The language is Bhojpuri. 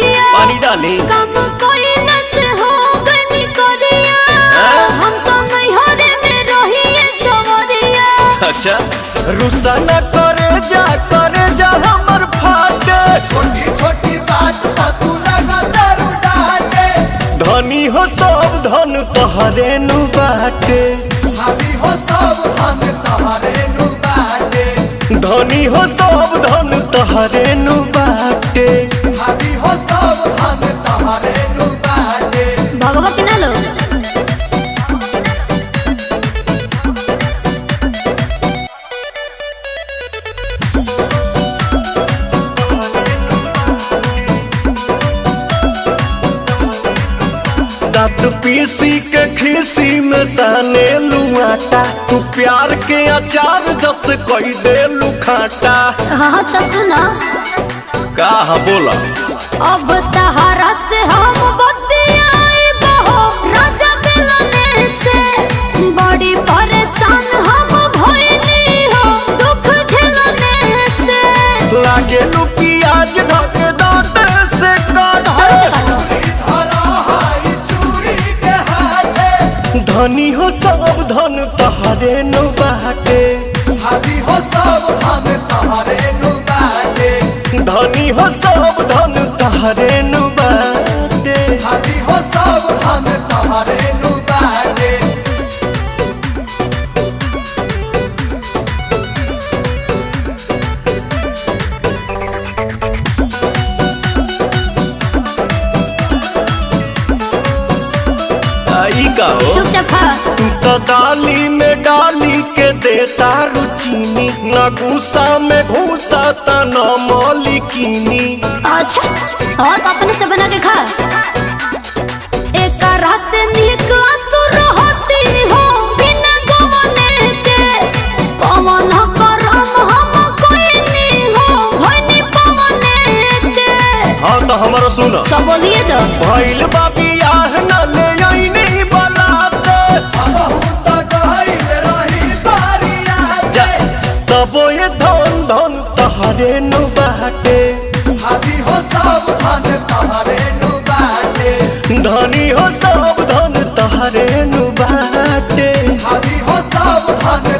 काम कोई न से हो गनी करिया हम तो नहीं हो रे में रहिए सवरिया। अच्छा रुसा न करे जा हमर फाटे छोटी छोटी बात पर तू लगा दारू डाटे धनी हो सब धन तोहरे नु बाटे भाभी हो सब हम तोहरे नु बाटे धनी हो सब धन तोहरे नु बाटे भाभी हो सब हम तोहरे नु बाटे भगवती ना लो दांत पीसी के खीसी में साने लुआटा तू प्यार के अचार जस कोई दे लुखाटा। हाँ तो सुनो का बोला अब तहरा से हम बतियाई बहो राजा मिलने से बड़ी परेशान हम भइली हो दुख झेलने से लागे लू प्याज धक दांत से काट धरा हाई चूड़ी के हाथे धनी हो सब धन तहरे नु बाटे भाभी हो सब हम तोहरे नु बाटे धनी हो सब धन तहरे नु बाटे भाभी हो सब हम तोहरे नु बाटे आई का हो चुपचाप खा तू तो दाली में डाली के देता रुचीनी न गुस्सा में घूसा त न मौलिकीनी। अच्छा और तो अपने से बना के खा एक रस निक असुर होती हो बिना गवने के कमन करम हम कोई नहीं हो भइनी पवने के। हाँ तो हमारा सुन तो बोलिए तो भइल बाबी आह न ले आई नहीं बलाते बहुत गहिल रही बारिया जा तबो ये धन धन तहरे नु बाटे भाभी हो सब धन तोहरे नु बाटे धनी हो सब धन तहरे नु बाटे भाभी हो सब धन